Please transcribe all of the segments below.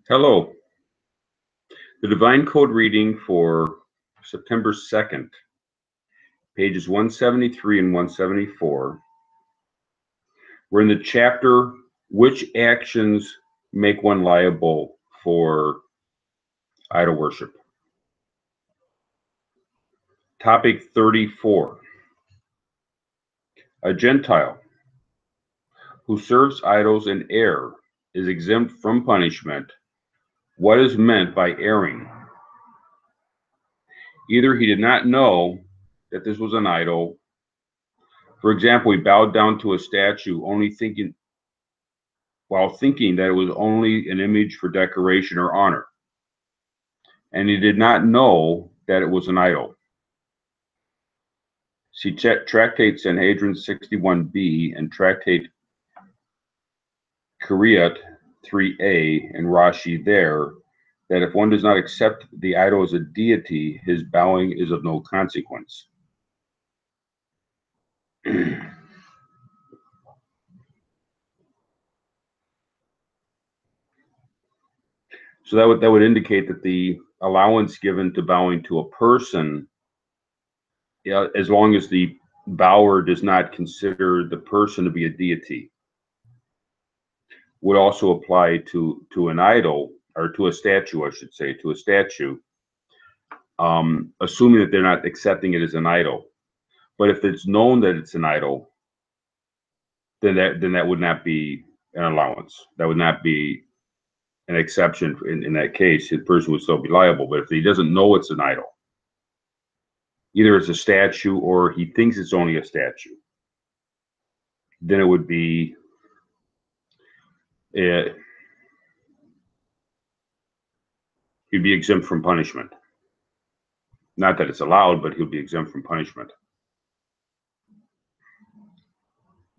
Hello. The Divine Code reading for September 2nd, pages 173 and 174. We're in the chapter, Which Actions Make One Liable for Idol Worship? Topic 34. A Gentile who serves idols in error is exempt from punishment. What is meant by erring? Either he did not know that this was an idol. For example, he bowed down to a statue while thinking that it was only an image for decoration or honor, and he did not know that it was an idol. See Tractate Sanhedrin 61b and Tractate Kiryat 3a and Rashi there, that if one does not accept the idol as a deity, his bowing is of no consequence. So that would indicate that the allowance given to bowing to a person, as long as the bower does not consider the person to be a deity, would also apply to an idol, or to a statue, I should say, to a statue, assuming that they're not accepting it as an idol. But if it's known that it's an idol, then that would not be an allowance. That would not be an exception. In that case, the person would still be liable. But if he doesn't know it's an idol, either it's a statue or he thinks it's only a statue, then it would be he'd be exempt from punishment. Not that it's allowed, but he'll be exempt from punishment.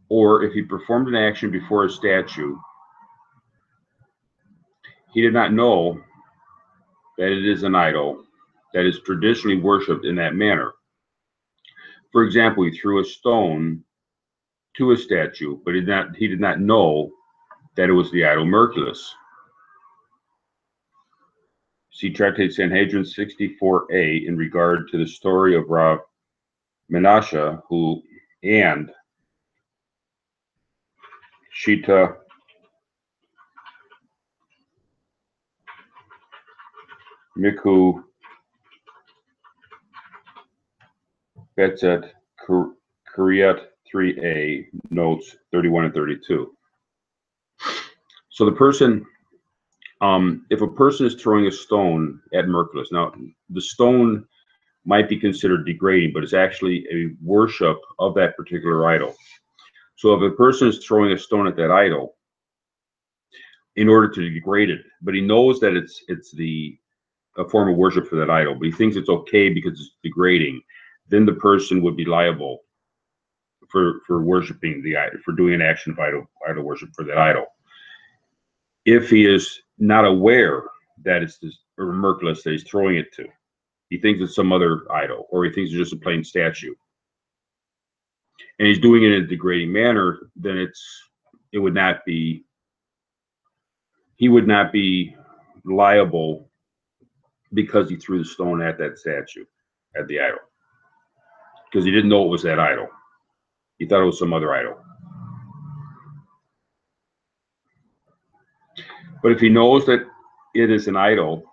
Or if he performed an action before a statue, he did not know that it is an idol that is traditionally worshipped in that manner. For example, he threw a stone to a statue, but he did not know that it was the idol Merculus. See Tractate Sanhedrin 64a in regard to the story of Rav Menashe and Shita Miku Betzet Kiryat 3a, notes 31 and 32. So the person, if a person is throwing a stone at Merculus, now the stone might be considered degrading, but it's actually a worship of that particular idol. So if a person is throwing a stone at that idol in order to degrade it, but he knows that it's a form of worship for that idol, but he thinks it's okay because it's degrading, then the person would be liable for worshiping the idol, for doing an action of idol worship for that idol. If he is not aware that it's this Merculus that he's throwing it to, he thinks it's some other idol, or he thinks it's just a plain statue, and he's doing it in a degrading manner, then he would not be liable because he threw the stone at that statue, at the idol, because he didn't know it was that idol. He thought it was some other idol. But if he knows that it is an idol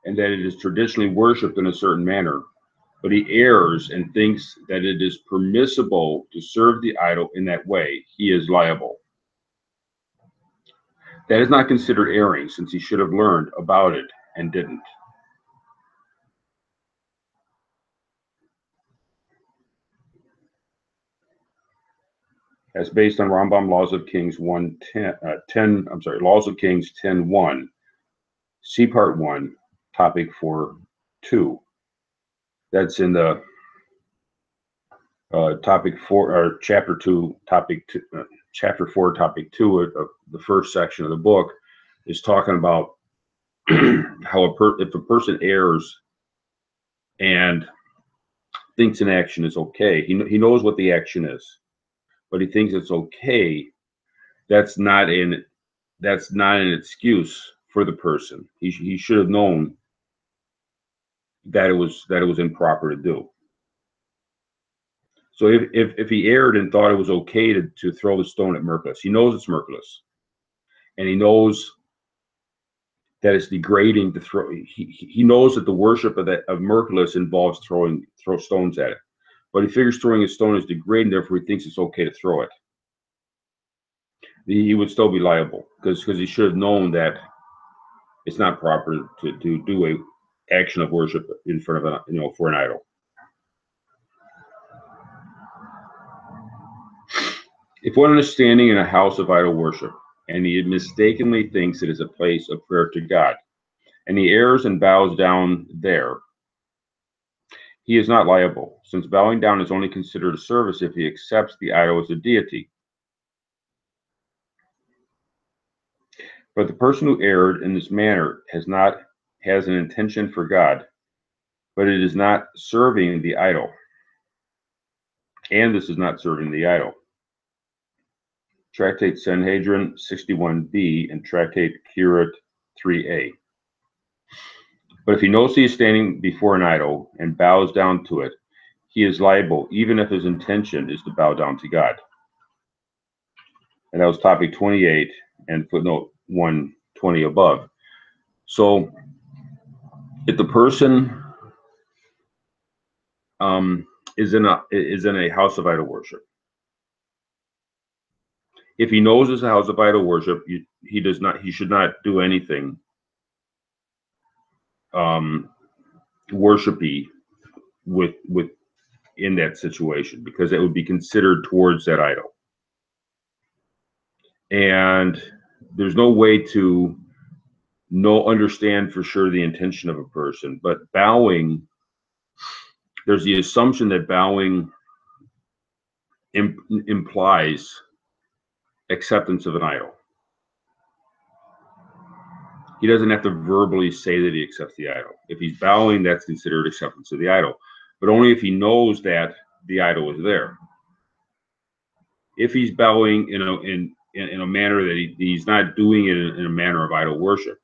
and that it is traditionally worshipped in a certain manner, but he errs and thinks that it is permissible to serve the idol in that way, he is liable. That is not considered erring, since he should have learned about it and didn't. As based on Rambam Laws of Kings Laws of Kings 10:1, see Part 1, Topic 4.2. That's in the Topic 4, or Chapter 2, Topic 2, Chapter 4, Topic 2 of the first section of the book is talking about how if a person errs and thinks an action is okay, he knows what the action is, but he thinks it's okay. That's not an excuse for the person. He should have known that it was improper to do. So if he erred and thought it was okay to throw the stone at Merkulus, he knows it's Merkulus, and he knows that it's degrading to throw. He knows that the worship of Merkulus involves throw stones at it, but he figures throwing a stone is degrading, therefore he thinks it's okay to throw it. He would still be liable because he should have known that it's not proper to do a action of worship in front of for an idol. If one is standing in a house of idol worship, and he mistakenly thinks it is a place of prayer to God, and he errs and bows down there, he is not liable, since bowing down is only considered a service if he accepts the idol as a deity. But the person who erred in this manner has an intention for God, but it is not serving the idol. And this is not serving the idol. Tractate Sanhedrin 61b and Tractate Kirat 3a. But if he knows he is standing before an idol and bows down to it, he is liable, even if his intention is to bow down to God. And that was topic 28 and footnote 120 above. So if the person is in a house of idol worship, if he knows it's a house of idol worship, he should not do anything worshipy with in that situation, because it would be considered towards that idol. And there's no way to understand for sure the intention of a person, but bowing, there's the assumption that bowing implies acceptance of an idol. He doesn't have to verbally say that he accepts the idol. If he's bowing, that's considered acceptance of the idol, but only if he knows that the idol is there. If he's bowing in a manner that he's not doing it in a manner of idol worship,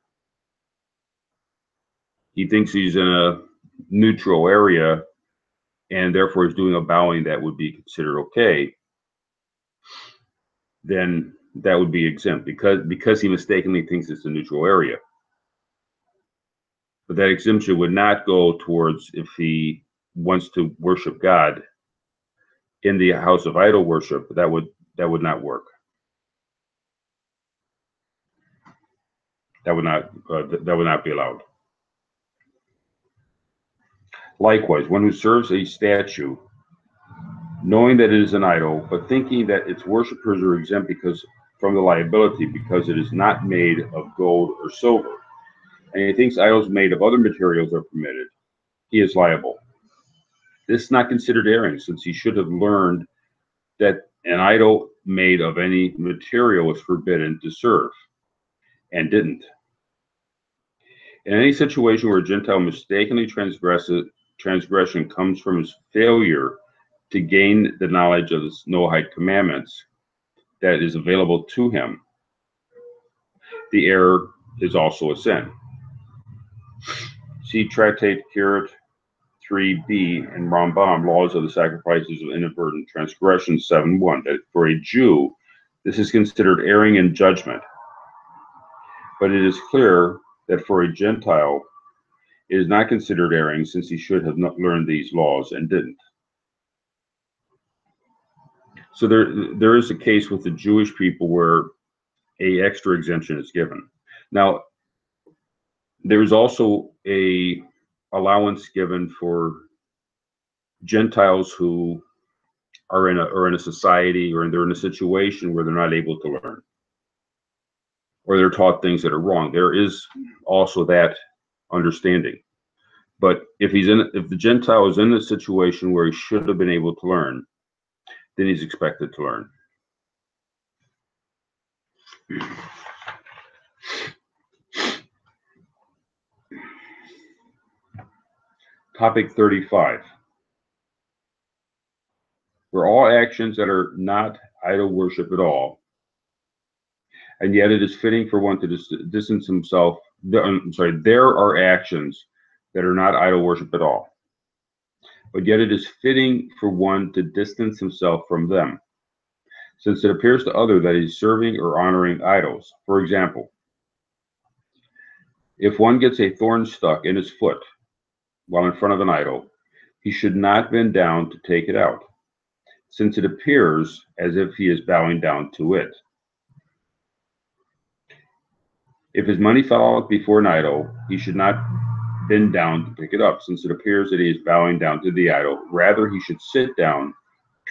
he thinks he's in a neutral area, and therefore he's doing a bowing that would be considered okay, then that would be exempt because he mistakenly thinks it's a neutral area. But that exemption would not go towards if he wants to worship God in the house of idol worship. That would not work. That would not be allowed. Likewise, one who serves a statue, knowing that it is an idol, but thinking that its worshippers are exempt from the liability because it is not made of gold or silver, and he thinks idols made of other materials are permitted, he is liable. This is not considered erring, since he should have learned that an idol made of any material is forbidden to serve, and didn't. In any situation where a Gentile mistakenly transgression comes from his failure to gain the knowledge of the Noahide commandments that is available to him, the error is also a sin. See Tractate Kirat 3b and Rambam, Laws of the Sacrifices of Inadvertent Transgression 7.1, that for a Jew, this is considered erring in judgment. But it is clear that for a Gentile, it is not considered erring, since he should have not learned these laws and didn't. So there is a case with the Jewish people where a extra exemption is given. Now, there's also a allowance given for Gentiles who are in a society, or they're in a situation where they're not able to learn, or they're taught things that are wrong. There is also that understanding. But if the Gentile is in a situation where he should have been able to learn, then he's expected to learn. Topic 35. For all actions that are not idol worship at all, and yet it is fitting for one to distance himself. There are actions that are not idol worship at all, but yet it is fitting for one to distance himself from them, since it appears to other that he is serving or honoring idols. For example, if one gets a thorn stuck in his foot while in front of an idol, he should not bend down to take it out, since it appears as if he is bowing down to it. If his money fell out before an idol, he should not bend down to pick it up, since it appears that he is bowing down to the idol. Rather, he should sit down,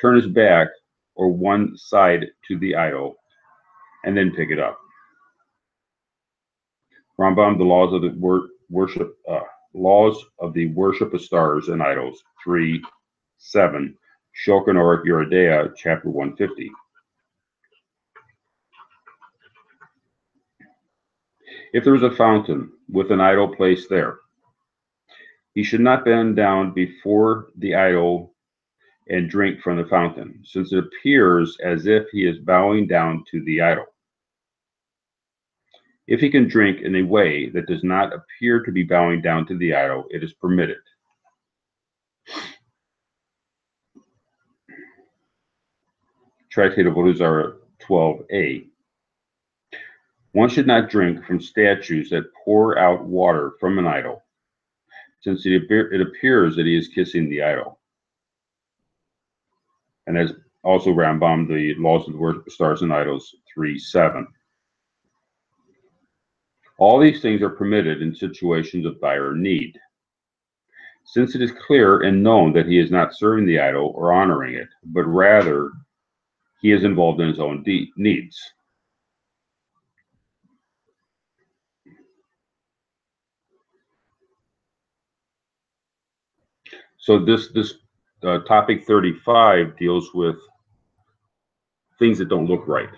turn his back or one side to the idol, and then pick it up. Rambam, the laws of the worship of stars and idols, 3:7. Shulchan Aruch Yeridea, chapter 150. If there is a fountain with an idol placed there, he should not bend down before the idol and drink from the fountain, since it appears as if he is bowing down to the idol. If he can drink in a way that does not appear to be bowing down to the idol, it is permitted. Tractate of Vodazara 12a. One should not drink from statues that pour out water from an idol, since it appears that he is kissing the idol. And as also Rambam, the laws of the worship of stars and idols, 3:7. All these things are permitted in situations of dire need, since it is clear and known that he is not serving the idol or honoring it, but rather he is involved in his own needs. So this topic 35 deals with things that don't look right.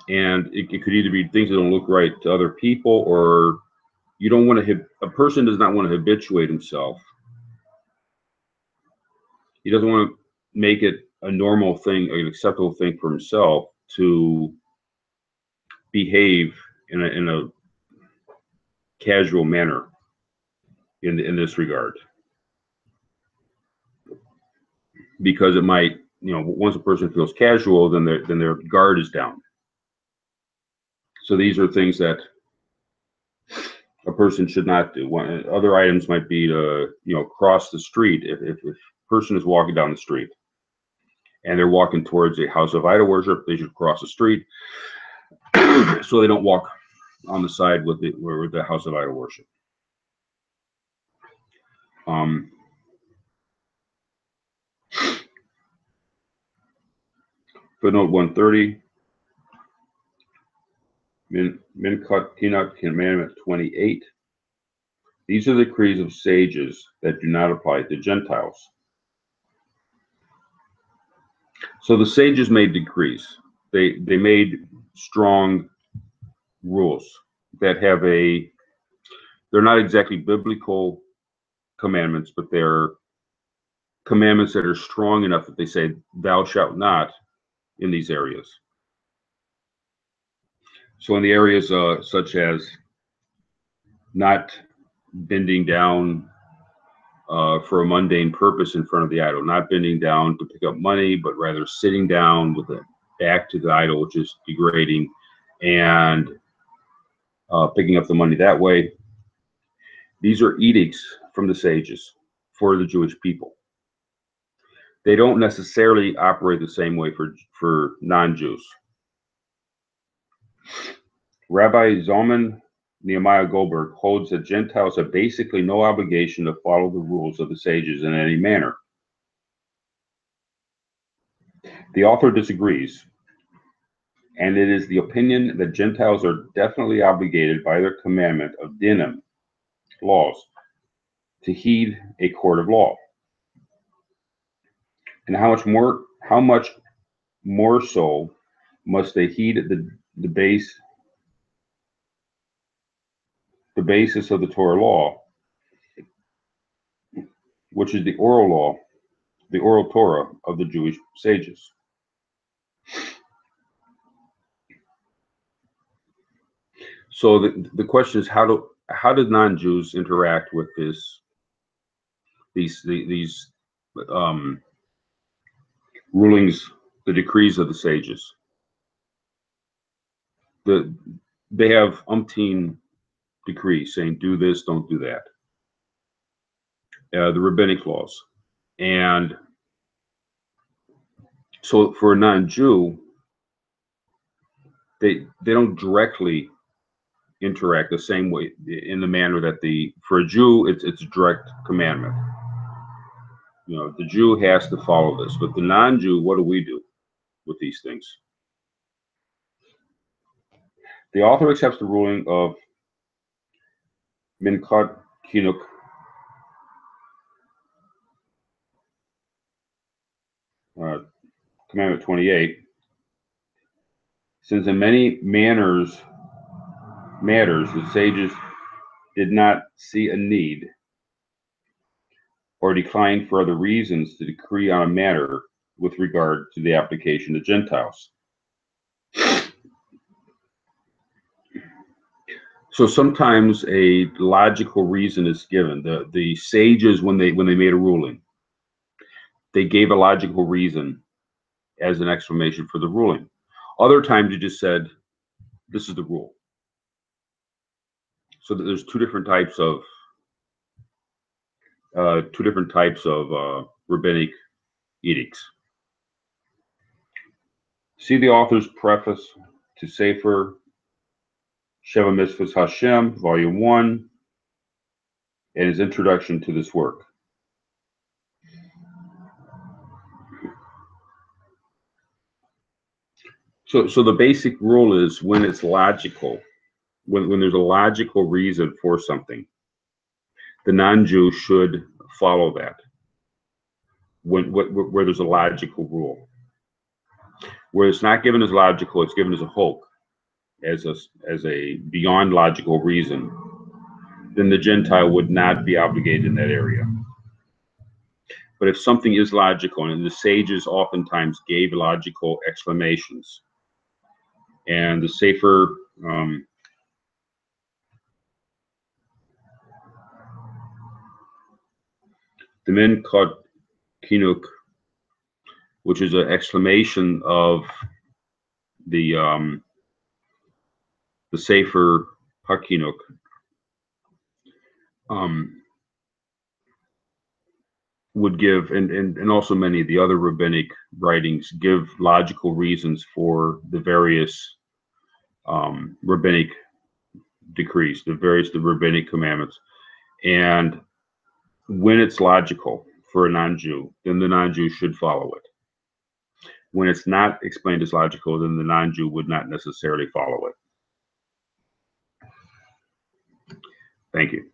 And it could either be things that don't look right to other people, or you don't want to, a person does not want to habituate himself. He doesn't want to make it a normal thing, an acceptable thing for himself to behave in a casual manner in this regard. Because it might, once a person feels casual, then their guard is down. So these are things that a person should not do. Other items might be to, cross the street. If a person is walking down the street and they're walking towards a house of idol worship, they should cross the street so they don't walk on the side with the house of idol worship. Footnote 130. Minchot Tinach, Commandment 28. These are the decrees of sages that do not apply to Gentiles. So the sages made decrees. They made strong rules that have they're not exactly biblical commandments, but they're commandments that are strong enough that they say, thou shalt not in these areas. So in the areas such as not bending down for a mundane purpose in front of the idol, not bending down to pick up money, but rather sitting down with the back to the idol, which is degrading, and picking up the money that way. These are edicts from the sages for the Jewish people. They don't necessarily operate the same way for non-Jews. Rabbi Zalman Nehemiah Goldberg holds that Gentiles have basically no obligation to follow the rules of the sages in any manner. The author disagrees, and it is the opinion that Gentiles are definitely obligated by their commandment of dinim, laws, to heed a court of law. And how much more so must they heed the basis of the Torah law, which is the oral law, the oral Torah of the Jewish sages. So the question is, how did non-Jews interact with these um, rulings, the decrees of the sages? They have umpteen decrees saying do this, don't do that. The rabbinic laws, and so for a non-Jew, they don't directly interact the same way in the manner that for a Jew it's a direct commandment. You know, the Jew has to follow this, but the non-Jew, what do we do with these things? The author accepts the ruling of Minchot Kinuk, Commandment 28, since in many matters the sages did not see a need or declined for other reasons to decree on a matter with regard to the application to Gentiles. So sometimes a logical reason is given. The sages, when they made a ruling, they gave a logical reason as an explanation for the ruling. Other times you just said, this is the rule. So that there's two different types of rabbinic edicts. See the author's preface to Sefer Sheva Mitzvahs Hashem, Volume 1, and his introduction to this work. So the basic rule is when it's logical, when there's a logical reason for something, the non-Jew should follow that. Where there's a logical rule. Where it's not given as logical, it's given as a hope, as a beyond logical reason, then the Gentile would not be obligated in that area. But if something is logical, and the sages oftentimes gave logical explanations, and the Sefer the Minchot Kinuk, which is an exclamation of the Sefer HaKinuk, would give, and also many of the other rabbinic writings give logical reasons for the various rabbinic decrees, the rabbinic commandments. And when it's logical for a non-Jew, then the non-Jew should follow it. When it's not explained as logical, then the non-Jew would not necessarily follow it. Thank you.